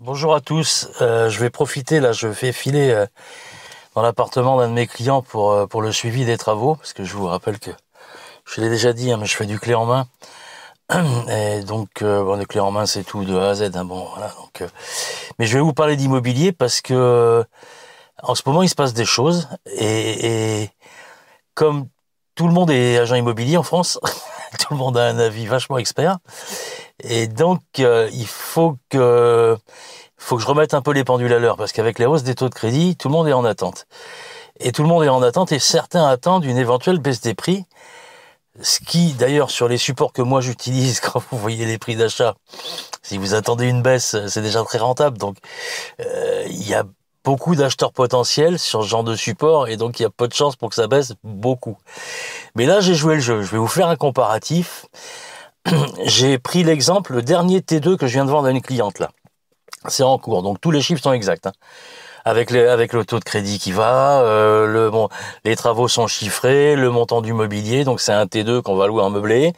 Bonjour à tous. Je vais profiter là, je vais filer dans l'appartement d'un de mes clients pour le suivi des travaux, parce que je vous rappelle que je l'ai déjà dit, hein, mais je fais du clé en main. Et donc, bon, le clé en main, c'est tout de A à Z. Hein, bon, voilà. Donc, mais je vais vous parler d'immobilier parce que en ce moment, il se passe des choses et comme tout le monde est agent immobilier en France, tout le monde a un avis vachement expert. Et donc, il faut que je remette un peu les pendules à l'heure, parce qu'avec les hausses des taux de crédit, tout le monde est en attente. Et tout le monde est en attente, et certains attendent une éventuelle baisse des prix, ce qui, d'ailleurs, sur les supports que moi j'utilise, quand vous voyez les prix d'achat, si vous attendez une baisse, c'est déjà très rentable. Donc, il y a beaucoup d'acheteurs potentiels sur ce genre de support, et donc il y a peu de chances pour que ça baisse beaucoup. Mais là, j'ai joué le jeu. Je vais vous faire un comparatif. J'ai pris l'exemple, le dernier T2 que je viens de vendre à une cliente, là. C'est en cours, donc tous les chiffres sont exacts, hein. Avec le taux de crédit qui va, les travaux sont chiffrés, le montant du mobilier, donc c'est un T2 qu'on va louer en meublé.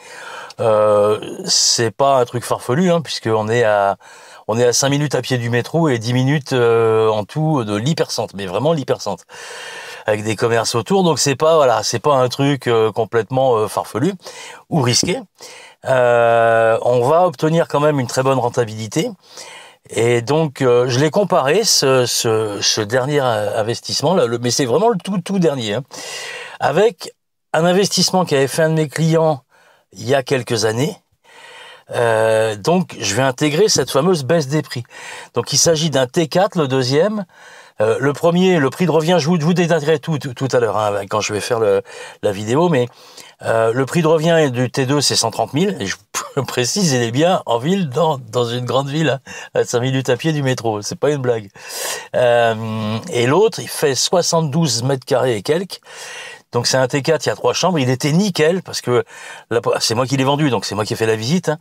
C'est pas un truc farfelu, hein, puisqu'on est à 5 minutes à pied du métro et 10 minutes en tout de l'hypercentre, mais vraiment l'hypercentre, avec des commerces autour. Donc c'est pas un truc complètement farfelu ou risqué. On va obtenir quand même une très bonne rentabilité. Et donc, je l'ai comparé, ce dernier investissement, là, mais c'est vraiment le tout dernier, hein, avec un investissement qu'avait fait un de mes clients il y a quelques années. Donc, je vais intégrer cette fameuse baisse des prix. Donc, il s'agit d'un T4, le deuxième. Le premier, le prix de revient, je vous détaillerai tout à l'heure, hein, quand je vais faire la vidéo, mais le prix de revient du T2, c'est 130 000, et je précise, il est bien en ville, dans une grande ville, hein, à 5 minutes à pied du métro, c'est pas une blague. Et l'autre, il fait 72 mètres carrés et quelques. Donc c'est un T4, il y a 3 chambres, il était nickel, parce que là, c'est moi qui l'ai vendu, donc c'est moi qui ai fait la visite, hein,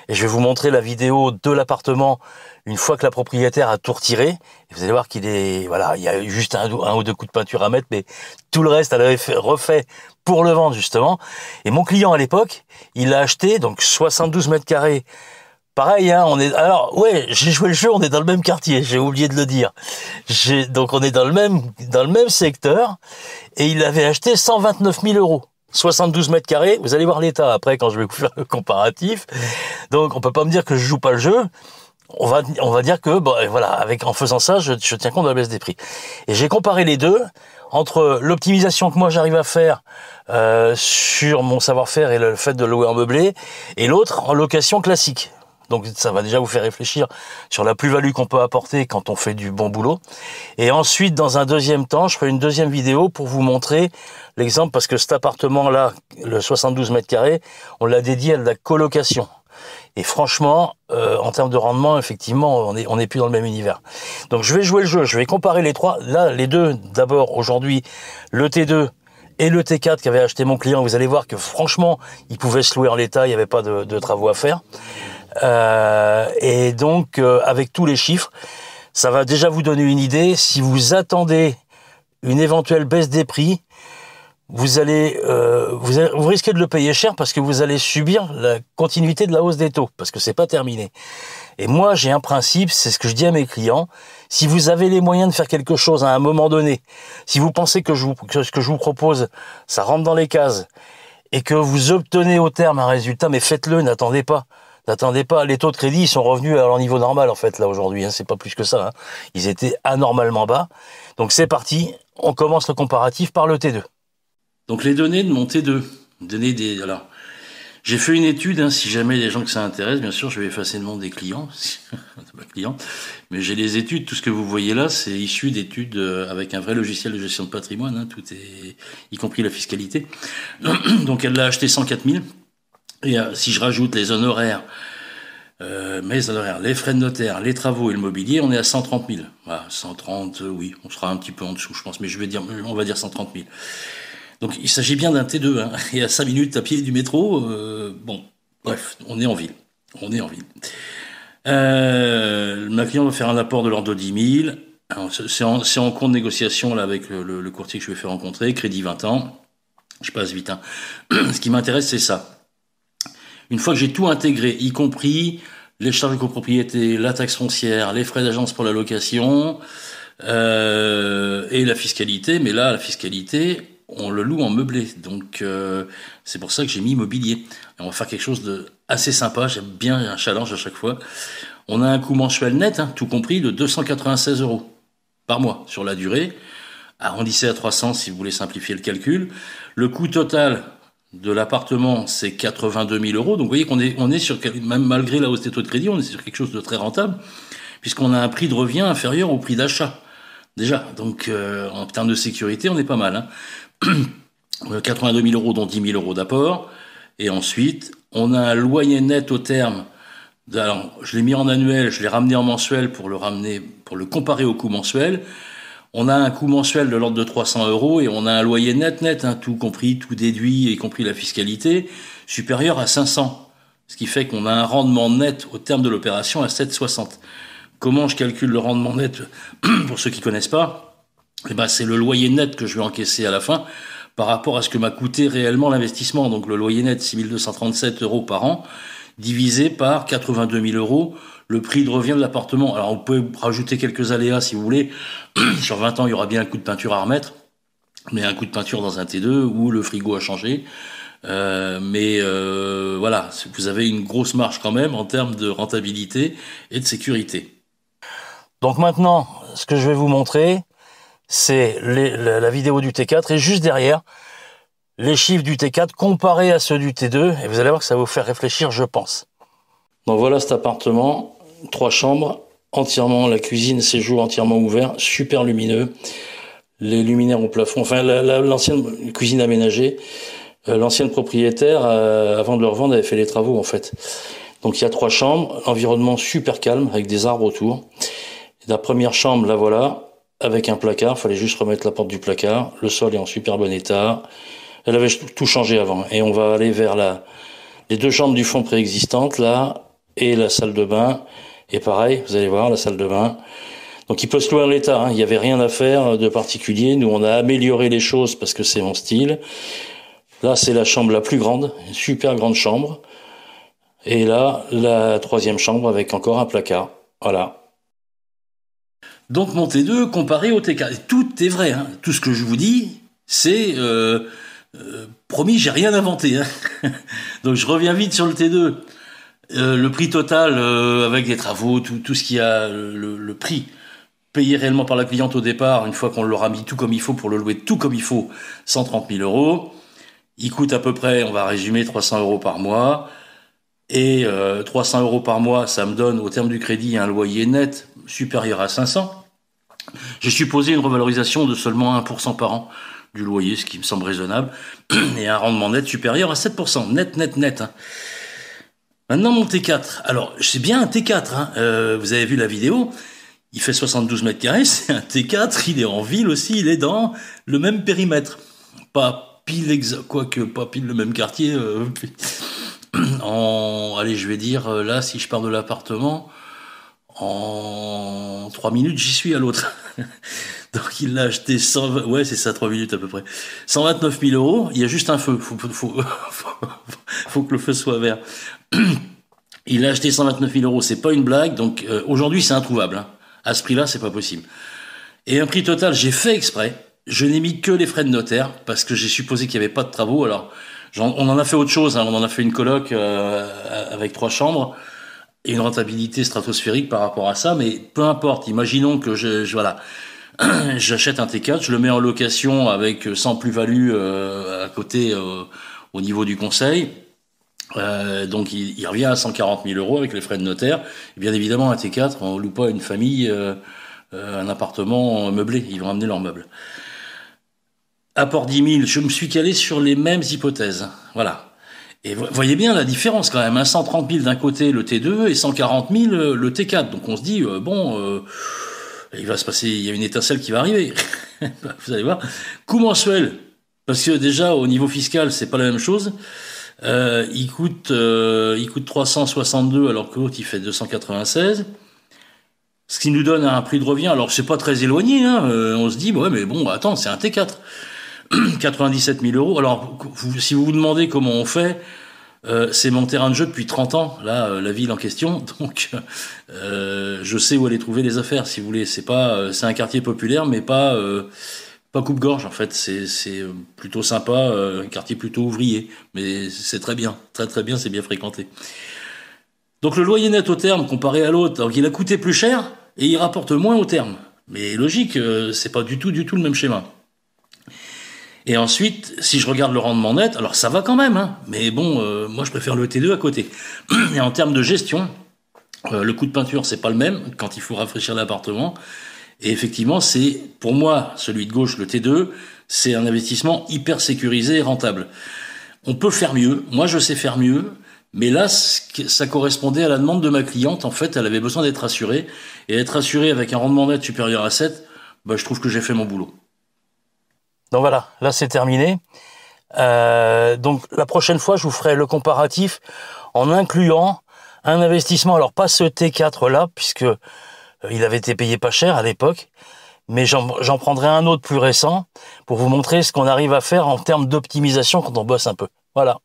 et je vais vous montrer la vidéo de l'appartement une fois que la propriétaire a tout retiré. Et vous allez voir qu'il est, voilà, il y a juste un ou deux coups de peinture à mettre, mais tout le reste, elle avait refait pour le vendre, justement. Et mon client, à l'époque, il l'a acheté, donc 72 mètres carrés. Pareil, hein, alors, ouais, j'ai joué le jeu, on est dans le même quartier, j'ai oublié de le dire. Donc on est dans le même secteur, et il avait acheté 129 000 euros. 72 mètres carrés, vous allez voir l'état après quand je vais vous faire le comparatif. Donc on peut pas me dire que je joue pas le jeu. On va dire que, bon, voilà, en faisant ça, je tiens compte de la baisse des prix. Et j'ai comparé les deux, entre l'optimisation que moi j'arrive à faire sur mon savoir-faire et le fait de louer en meublé, et l'autre en location classique. Donc ça va déjà vous faire réfléchir sur la plus-value qu'on peut apporter quand on fait du bon boulot. Et ensuite, dans un deuxième temps, je ferai une deuxième vidéo pour vous montrer l'exemple, parce que cet appartement-là, le 72 mètres carrés, on l'a dédié à de la colocation. Et franchement, en termes de rendement, effectivement, on est plus dans le même univers. Donc je vais jouer le jeu, je vais comparer les trois. Là, les deux, d'abord, aujourd'hui, le T2 et le T4 qu'avait acheté mon client. Vous allez voir que franchement, il pouvait se louer en l'état, il n'y avait pas de travaux à faire. Et donc, avec tous les chiffres, ça va déjà vous donner une idée. Si vous attendez une éventuelle baisse des prix, vous risquez de le payer cher, parce que vous allez subir la continuité de la hausse des taux, parce que c'est pas terminé. Et moi, j'ai un principe, c'est ce que je dis à mes clients: si vous avez les moyens de faire quelque chose à un moment donné, si vous pensez que ce que je vous propose, ça rentre dans les cases, et que vous obtenez au terme un résultat, mais faites-le, n'attendez pas. Les taux de crédit, ils sont revenus à leur niveau normal, en fait, là, aujourd'hui, hein, c'est pas plus que ça, hein. Ils étaient anormalement bas. Donc c'est parti, on commence le comparatif par le T2. Donc les données de mon T2, alors, j'ai fait une étude, hein, si jamais les gens que ça intéresse, bien sûr, je vais effacer le nom des clients, pas clients, mais j'ai les études, tout ce que vous voyez là, c'est issu d'études avec un vrai logiciel de gestion de patrimoine, hein, tout est, y compris la fiscalité. Donc elle l'a acheté 104 000, et si je rajoute les honoraires, mes honoraires, les frais de notaire, les travaux et le mobilier, on est à 130 000. Voilà, 130, oui, on sera un petit peu en dessous, je pense, mais on va dire 130 000. Donc il s'agit bien d'un T2, hein, et à 5 minutes à pied du métro, bon, bref, on est en ville. Ma cliente va faire un apport de l'ordre de 10 000. Alors, c'est en cours de négociation là, avec le courtier que je vais faire rencontrer, crédit 20 ans. Je passe vite, hein. Ce qui m'intéresse, c'est ça. Une fois que j'ai tout intégré, y compris les charges de copropriété, la taxe foncière, les frais d'agence pour la location, et la fiscalité. Mais là, la fiscalité, on le loue en meublé. Donc, c'est pour ça que j'ai mis immobilier. Et on va faire quelque chose de assez sympa. J'aime bien un challenge à chaque fois. On a un coût mensuel net, tout compris, de 296 € par mois sur la durée. Arrondissez à 300 si vous voulez simplifier le calcul. Le coût total de l'appartement, c'est 82 000 €. Donc, vous voyez on est sur, même malgré la hausse des taux de crédit, on est sur quelque chose de très rentable, puisqu'on a un prix de revient inférieur au prix d'achat. Déjà. Donc, en termes de sécurité, on est pas mal, 82 000 €, dont 10 000 € d'apport. Et ensuite, on a un loyer net au terme. Alors, je l'ai mis en annuel, je l'ai ramené en mensuel pour le comparer au coût mensuel. On a un coût mensuel de l'ordre de 300 € et on a un loyer net, tout compris, tout déduit, y compris la fiscalité, supérieur à 500. Ce qui fait qu'on a un rendement net au terme de l'opération à 7,60. Comment je calcule le rendement net pour ceux qui connaissent pas? C'est le loyer net que je vais encaisser à la fin par rapport à ce que m'a coûté réellement l'investissement. Donc le loyer net, 6 237 € par an, divisé par 82 000 €, le prix de revient de l'appartement. Alors, on peut rajouter quelques aléas si vous voulez. Sur 20 ans, il y aura bien un coup de peinture à remettre, mais un coup de peinture dans un T2 ou le frigo a changé. Voilà, vous avez une grosse marge quand même en termes de rentabilité et de sécurité. Donc maintenant, ce que je vais vous montrer, c'est la vidéo du T4 et juste derrière, les chiffres du T4 comparés à ceux du T2, et vous allez voir que ça va vous faire réfléchir, je pense. Donc voilà cet appartement, 3 chambres, entièrement, la cuisine, séjour entièrement ouvert, super lumineux, les luminaires au plafond, enfin l'ancienne cuisine aménagée, l'ancienne propriétaire, avant de le revendre, avait fait les travaux en fait. Donc il y a 3 chambres, environnement super calme, avec des arbres autour. Et la première chambre, la voilà, avec un placard, fallait juste remettre la porte du placard, le sol est en super bon état, elle avait tout changé avant. Et on va aller vers les 2 chambres du fond préexistantes, là, et la salle de bain. Et pareil, vous allez voir, la salle de bain. Donc il peut se louer en l'état, il n'y avait rien à faire de particulier. Nous, on a amélioré les choses parce que c'est mon style. Là, c'est la chambre la plus grande, une super grande chambre. Et là, la 3e chambre avec encore un placard. Voilà. Donc mon T2 comparé au T4. Tout est vrai, tout ce que je vous dis, c'est... promis, j'ai rien inventé. Donc je reviens vite sur le T2. Le prix total avec des travaux, tout ce qu'il y a, le prix payé réellement par la cliente au départ, une fois qu'on l'aura mis tout comme il faut pour le louer tout comme il faut, 130 000 €. Il coûte à peu près, on va résumer, 300 € par mois. Et 300 € par mois, ça me donne au terme du crédit un loyer net supérieur à 500. J'ai supposé une revalorisation de seulement 1% par an du loyer, ce qui me semble raisonnable, et un rendement net supérieur à 7%. Net. Maintenant, mon T4. Alors, c'est bien un T4. Vous avez vu la vidéo. Il fait 72 mètres carrés. C'est un T4. Il est en ville aussi. Il est dans le même périmètre. Pas pile quoique pas pile le même quartier. Allez, je vais dire, là, si je pars de l'appartement, en 3 minutes, j'y suis à l'autre. Donc, il l'a acheté 3 minutes à peu près. 129 000 €. Il y a juste un feu. Faut que le feu soit vert. Il a acheté 129 000 €, c'est pas une blague, donc aujourd'hui c'est introuvable. À ce prix-là, c'est pas possible. Et un prix total, j'ai fait exprès, je n'ai mis que les frais de notaire, parce que j'ai supposé qu'il n'y avait pas de travaux. Alors, on en a fait autre chose, on en a fait une coloc avec 3 chambres, et une rentabilité stratosphérique par rapport à ça, mais peu importe, imaginons que j'achète un T4, je le mets en location avec sans plus-value à côté au niveau du conseil. Donc il revient à 140 000 € avec les frais de notaire. Et bien évidemment, un T4, on loue pas à une famille un appartement meublé, ils vont amener leurs meubles. Apport 10 000, je me suis calé sur les mêmes hypothèses. Voilà. Et voyez bien la différence quand même, 130 000 d'un côté le T2 et 140 000 le T4. Donc on se dit, il va se passer, il y a une étincelle qui va arriver. Vous allez voir. Coût mensuel, parce que déjà au niveau fiscal, c'est pas la même chose. Il coûte 362 alors que l'autre il fait 296. Ce qui nous donne un prix de revient, alors c'est pas très éloigné, on se dit, ouais mais bon, attends, c'est un T4. 97 000 €. Alors, si vous vous demandez comment on fait, C'est mon terrain de jeu depuis 30 ans, là, la ville en question. Donc, je sais où aller trouver les affaires, si vous voulez. C'est un quartier populaire, mais pas coupe-gorge, en fait. C'est plutôt sympa, un quartier plutôt ouvrier. Mais c'est très bien, très très bien, c'est bien fréquenté. Donc, le loyer net au terme, comparé à l'autre, donc il a coûté plus cher et il rapporte moins au terme. Mais logique, c'est pas du tout le même schéma. Et ensuite, si je regarde le rendement net, alors ça va quand même, hein, mais bon, moi je préfère le T2 à côté. Et en termes de gestion, le coût de peinture, c'est pas le même quand il faut rafraîchir l'appartement. Et effectivement, c'est, pour moi, celui de gauche, le T2, c'est un investissement hyper sécurisé et rentable. On peut faire mieux, moi je sais faire mieux, mais là, ça correspondait à la demande de ma cliente. En fait, elle avait besoin d'être assurée. Et être assurée avec un rendement net supérieur à 7, bah, je trouve que j'ai fait mon boulot. Donc voilà, là c'est terminé. Donc la prochaine fois, je vous ferai le comparatif en incluant un investissement, alors pas ce T4 là, puisque il avait été payé pas cher à l'époque, mais j'en prendrai un autre plus récent pour vous montrer ce qu'on arrive à faire en termes d'optimisation quand on bosse un peu. Voilà.